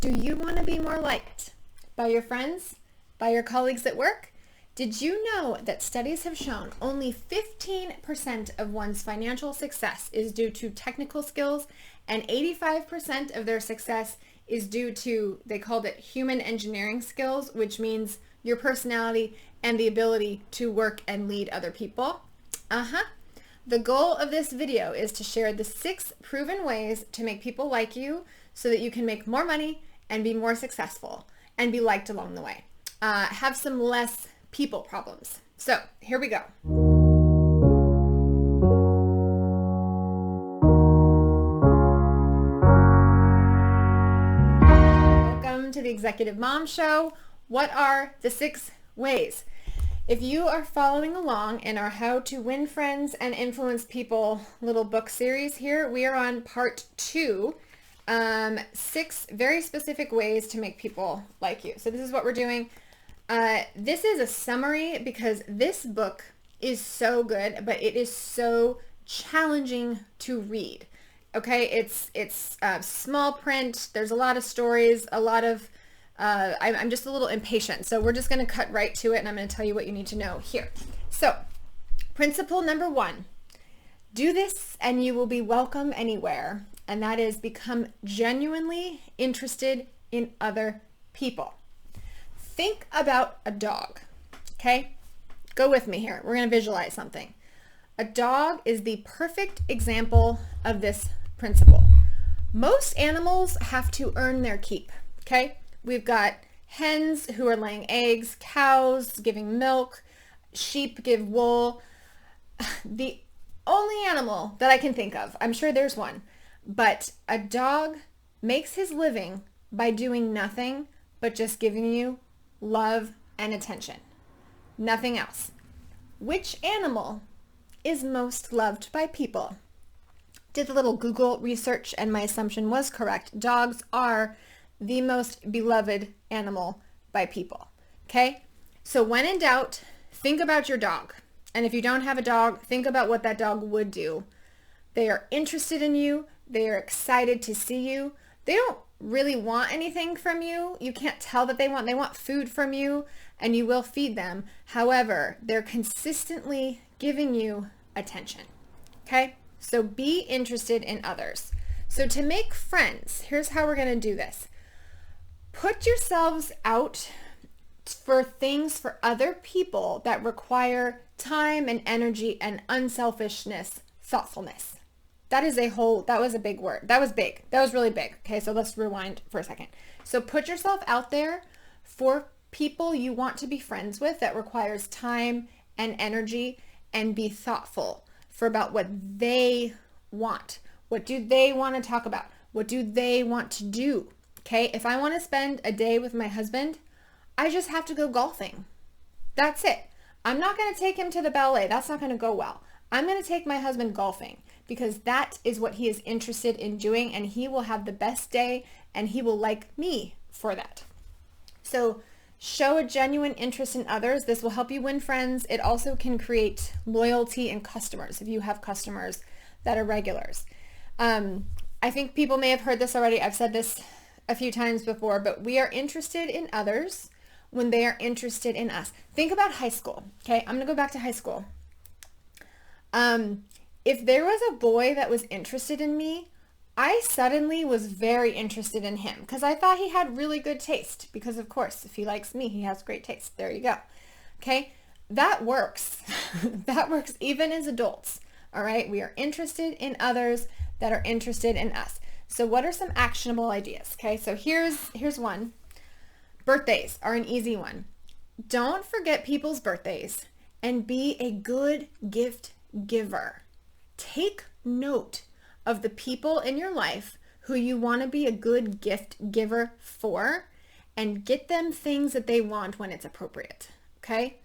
Do you want to be more liked by your friends, by your colleagues at work? Did you know that studies have shown only 15% of one's financial success is due to technical skills, and 85% of their success is due to, they called it human engineering skills, which means your personality and the ability to work and lead other people? The goal of this video is to share the 6 proven ways to make people like you so that you can make more money and be more successful and be liked along the way. Have some less people problems. So here we go. Welcome to the Executive Mom Show. What are the 6 ways? If you are following along in our How to Win Friends and Influence People little book series here, we are on part 2, 6 very specific ways to make people like you. So this is what we're doing. This is a summary because this book is so good, but it is so challenging to read. Okay, it's small print. There's a lot of stories, a lot of I'm just a little impatient, so we're just going to cut right to it, and I'm going to tell you what you need to know here. So, principle number 1, do this and you will be welcome anywhere, and that is become genuinely interested in other people. Think about a dog, okay? Go with me here. We're going to visualize something. A dog is the perfect example of this principle. Most animals have to earn their keep, okay? We've got hens who are laying eggs, cows giving milk, sheep give wool. The only animal that I can think of, I'm sure there's one, but a dog makes his living by doing nothing but just giving you love and attention. Nothing else. Which animal is most loved by people? Did a little Google research and my assumption was correct. Dogs are the most beloved animal by people. Okay? So when in doubt, think about your dog. And if you don't have a dog, think about what that dog would do. They are interested in you. They are excited to see you. They don't really want anything from you. You can't tell that they want food from you, and you will feed them. However, they're consistently giving you attention. Okay? So be interested in others. So to make friends, here's how we're going to do this. Put yourselves out for things for other people that require time and energy and unselfishness, thoughtfulness. That was a big word. That was big. That was really big. Okay, so let's rewind for a second. So put yourself out there for people you want to be friends with that requires time and energy, and be thoughtful for about what they want. What do they want to talk about? What do they want to do? Okay, if I want to spend a day with my husband, I just have to go golfing. That's it. I'm not going to take him to the ballet. That's not going to go well. I'm going to take my husband golfing because that is what he is interested in doing, and he will have the best day, and he will like me for that. So show a genuine interest in others. This will help you win friends. It also can create loyalty in customers if you have customers that are regulars. I think people may have heard this already. I've said this a few times before, but we are interested in others when they are interested in us. Think about high school. Okay, I'm gonna go back to high school. If there was a boy that was interested in me, I suddenly was very interested in him because I thought he had really good taste, because of course, if he likes me, he has great taste. There you go. Okay, that works. That works even as adults. All right, we are interested in others that are interested in us. So what are some actionable ideas? Okay, so here's one. Birthdays are an easy one. Don't forget people's birthdays and be a good gift giver. Take note of the people in your life who you want to be a good gift giver for, and get them things that they want when it's appropriate. Okay?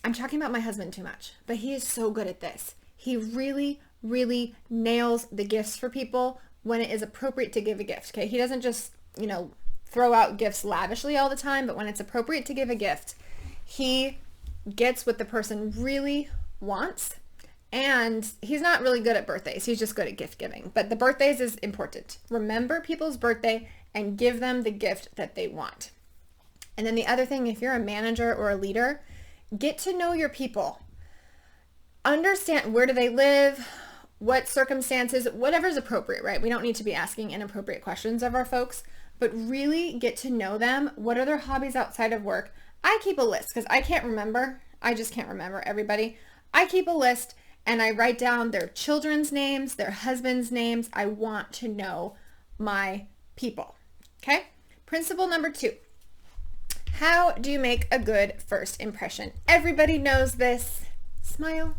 I'm talking about my husband too much, but he is so good at this. He really, really nails the gifts for people when it is appropriate to give a gift. Okay? He doesn't just, throw out gifts lavishly all the time, but when it's appropriate to give a gift, he gets what the person really wants. And he's not really good at birthdays. He's just good at gift giving. But the birthdays is important. Remember people's birthday and give them the gift that they want. And then the other thing, if you're a manager or a leader, get to know your people. Understand, where do they live, what circumstances, whatever's appropriate, right? We don't need to be asking inappropriate questions of our folks, but really get to know them. What are their hobbies outside of work? I keep a list because I can't remember. I just can't remember everybody. I keep a list and I write down their children's names, their husband's names. I want to know my people. Okay? Principle number 2. How do you make a good first impression? Everybody knows this. Smile.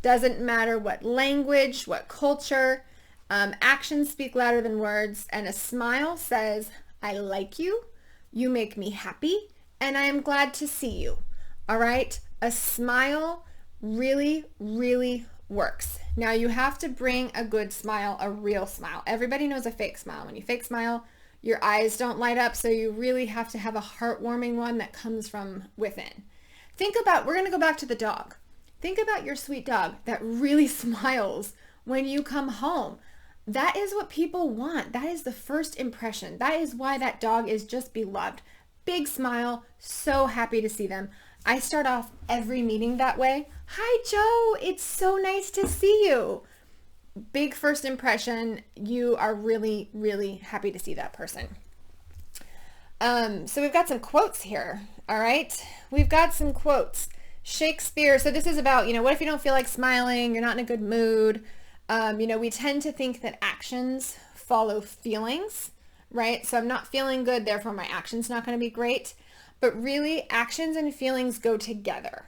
Doesn't matter what language, what culture. Actions speak louder than words. And a smile says, I like you. You make me happy. And I am glad to see you. All right? A smile really, really works. Now you have to bring a good smile, a real smile. Everybody knows a fake smile. When you fake smile, your eyes don't light up, so you really have to have a heartwarming one that comes from within. Think about, we're going to go back to the dog. Think about your sweet dog that really smiles when you come home. That is what people want. That is the first impression. That is why that dog is just beloved. Big smile, so happy to see them. I start off every meeting that way. Hi, Joe. It's so nice to see you. Big first impression. You are really, really happy to see that person. So we've got some quotes here. All right. We've got some quotes. Shakespeare. So this is about, what if you don't feel like smiling? You're not in a good mood. We tend to think that actions follow feelings, right? So I'm not feeling good, therefore my action's not going to be great. But really, actions and feelings go together.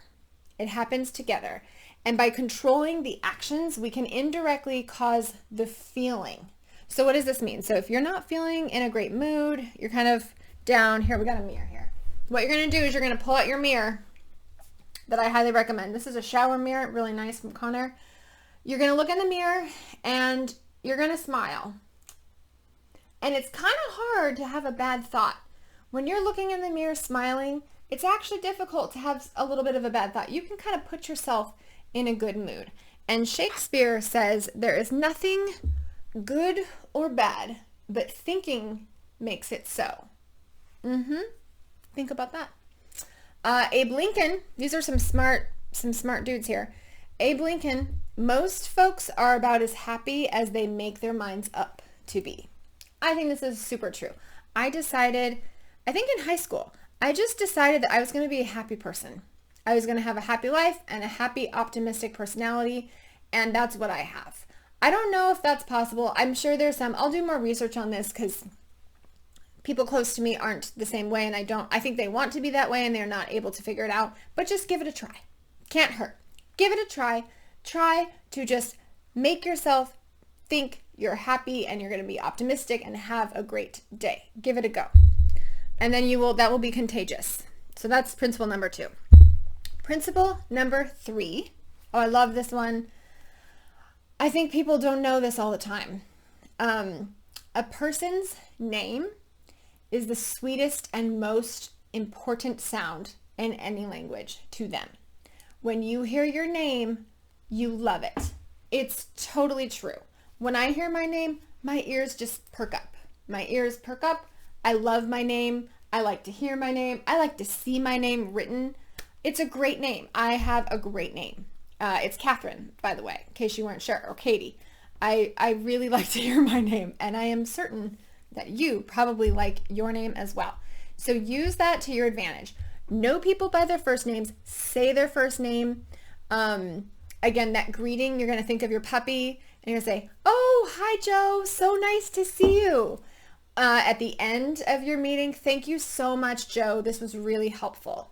It happens together. And by controlling the actions, we can indirectly cause the feeling. So what does this mean? So if you're not feeling in a great mood, you're kind of down. Here, we got a mirror here. What you're going to do is you're going to pull out your mirror that I highly recommend. This is a shower mirror, really nice from Connor. You're going to look in the mirror and you're going to smile. And it's kind of hard to have a bad thought. When you're looking in the mirror smiling, it's actually difficult to have a little bit of a bad thought. You can kind of put yourself in a good mood. And Shakespeare says there is nothing good or bad, but thinking makes it so. Think about that. Abe Lincoln, these are some smart dudes here. Abe Lincoln, most folks are about as happy as they make their minds up to be. I think this is super true. I think in high school, I just decided that I was going to be a happy person. I was going to have a happy life and a happy, optimistic personality, and that's what I have. I don't know if that's possible. I'm sure there's some. I'll do more research on this because people close to me aren't the same way, and I think they want to be that way and they're not able to figure it out, but just give it a try. Can't hurt. Give it a try. Try to just make yourself think you're happy and you're going to be optimistic and have a great day. Give it a go. And then that will be contagious. So that's principle number 2. Principle number 3. Oh, I love this one. I think people don't know this all the time. A person's name is the sweetest and most important sound in any language to them. When you hear your name, you love it. It's totally true. When I hear my name, my ears just perk up. My ears perk up. I love my name. I like to hear my name. I like to see my name written. It's a great name. I have a great name. It's Catherine, by the way, in case you weren't sure, or Katie. I really like to hear my name, and I am certain that you probably like your name as well. So use that to your advantage. Know people by their first names. Say their first name. Again, that greeting, you're going to think of your puppy, and you're going to say, oh, hi, Joe. So nice to see you. At the end of your meeting, thank you so much, Joe. This was really helpful.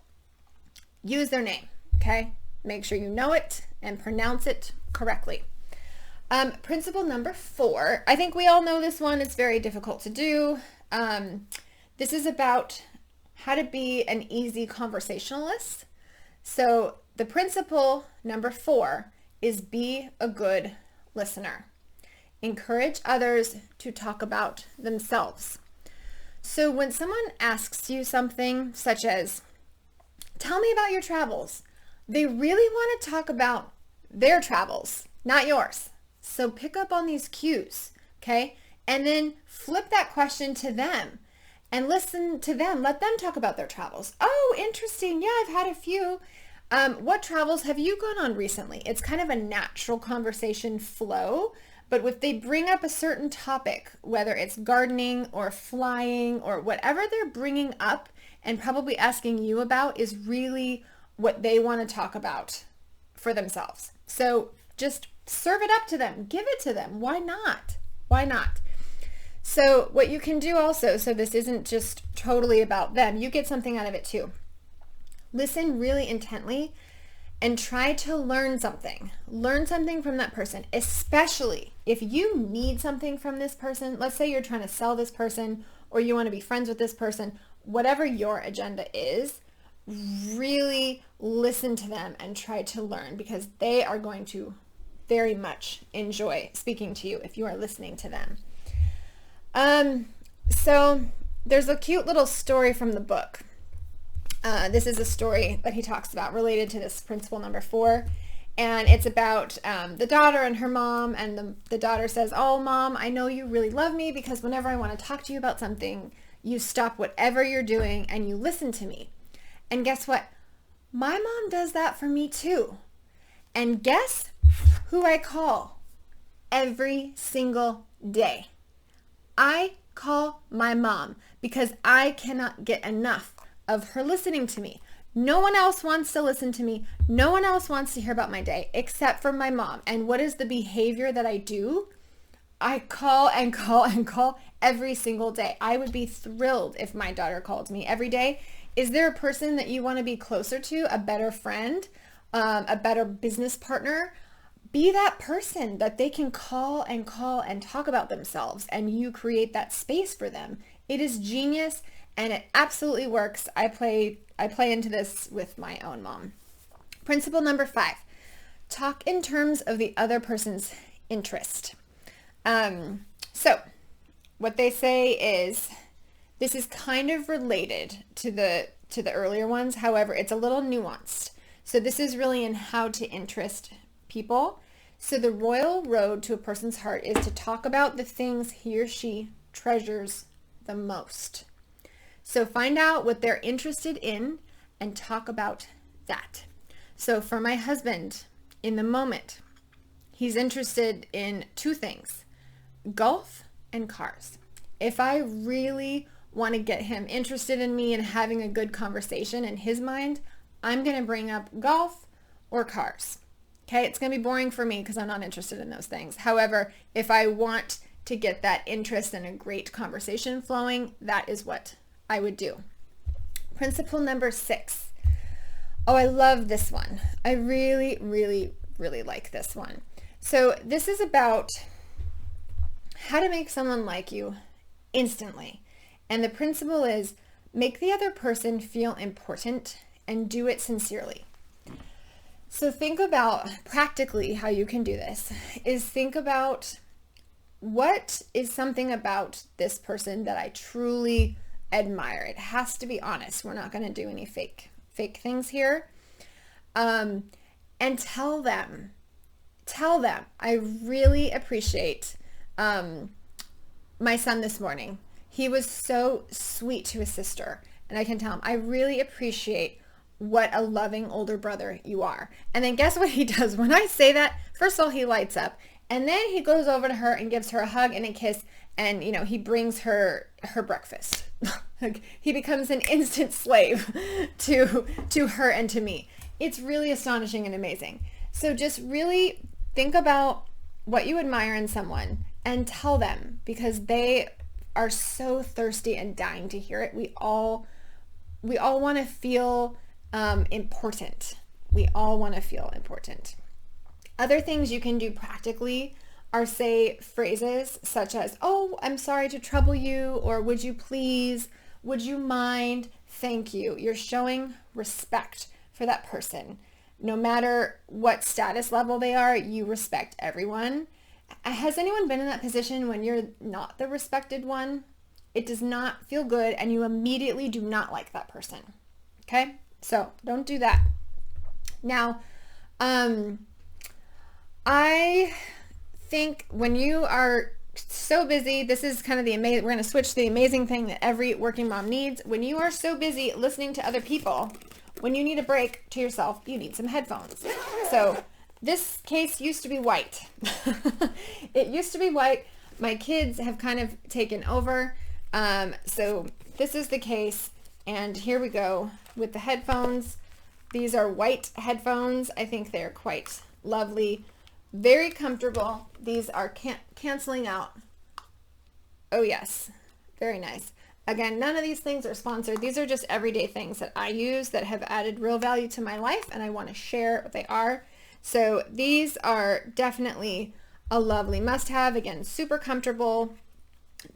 Use their name, okay? Make sure you know it and pronounce it correctly. Principle number 4. I think we all know this one. It's very difficult to do. This is about how to be an easy conversationalist. So the principle number 4 is be a good listener. Encourage others to talk about themselves. So when someone asks you something such as, tell me about your travels, they really want to talk about their travels, not yours. So pick up on these cues, okay? And then flip that question to them and listen to them. Let them talk about their travels. Oh, interesting. Yeah, I've had a few. What travels have you gone on recently? It's kind of a natural conversation flow, but if they bring up a certain topic, whether it's gardening or flying or whatever they're bringing up and probably asking you about is really what they want to talk about for themselves. So just serve it up to them. Give it to them. Why not? Why not? So what you can do also, so this isn't just totally about them, you get something out of it too. Listen really intently and try to learn something. Learn something from that person, especially if you need something from this person. Let's say you're trying to sell this person or you want to be friends with this person, whatever your agenda is, really listen to them and try to learn, because they are going to very much enjoy speaking to you if you are listening to them. So there's a cute little story from the book. This is a story that he talks about related to this principle number 4. And it's about the daughter and her mom. And the daughter says, "Oh, Mom, I know you really love me because whenever I want to talk to you about something, you stop whatever you're doing and you listen to me. And guess what? My mom does that for me too. And guess who I call every single day? I call my mom because I cannot get enough of her listening to me. No one else wants to listen to me. No one else wants to hear about my day except for my mom. And what is the behavior that I do? I call and call and call every single day. I would be thrilled if my daughter called me every day. Is there a person that you want to be closer to, a better friend, a better business partner? Be that person that they can call and talk about themselves, and you create that space for them. It is genius and it absolutely works. I play into this with my own mom. Principle number 5, talk in terms of the other person's interest. So what they say is, this is kind of related to the earlier ones. However, it's a little nuanced. So this is really in how to interest people. So the royal road to a person's heart is to talk about the things he or she treasures the most. So find out what they're interested in and talk about that. So for my husband, in the moment, he's interested in 2 things, golf and cars. If I really want to get him interested in me and having a good conversation in his mind, I'm going to bring up golf or cars. Okay, it's going to be boring for me because I'm not interested in those things. However, if I want to get that interest and a great conversation flowing, that is what I would do. Principle number 6. Oh, I love this one. I really, really, really like this one. So this is about how to make someone like you instantly. And the principle is, make the other person feel important and do it sincerely. So think about practically how you can do this is think about what is something about this person that I truly admire. It has to be honest. We're not going to do any fake things here. And tell them, I really appreciate my son this morning. He was so sweet to his sister. And I can tell him, I really appreciate what a loving older brother you are. And then guess what he does? When I say that, first of all, he lights up. And then he goes over to her and gives her a hug and a kiss. And, he brings her breakfast. Like, he becomes an instant slave to her and to me. It's really astonishing and amazing. So just really think about what you admire in someone and tell them, because they are so thirsty and dying to hear it. We all want to feel important. We all want to feel important. Other things you can do practically are say phrases such as, "Oh, I'm sorry to trouble you," or "Would you please," "Would you mind," "Thank you." You're showing respect for that person. No matter what status level they are, you respect everyone. Has anyone been in that position when you're not the respected one? It does not feel good and you immediately do not like that person. Okay? So don't do that. Now, I think when you are so busy. This is kind of the amazing, we're going to switch to the amazing thing that every working mom needs. When you are so busy listening to other people, when you need a break to yourself, you need some headphones. So this case used to be white. It used to be white. My kids have kind of taken over. So this is the case, and here we go with the headphones. These are white headphones. I think they're quite lovely, very comfortable. These are canceling out. Oh yes, very nice. Again, none of these things are sponsored. These are just everyday things that I use that have added real value to my life, and I want to share what they are. So these are definitely a lovely must-have. Again, super comfortable.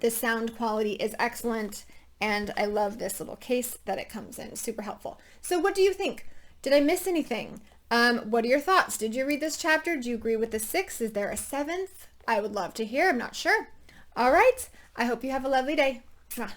The sound quality is excellent, and I love this little case that it comes in. Super helpful. So what do you think? Did I miss anything? What are your thoughts? Did you read this chapter? Do you agree with the 6? Is there a 7th? I would love to hear. I'm not sure. All right. I hope you have a lovely day. Mwah.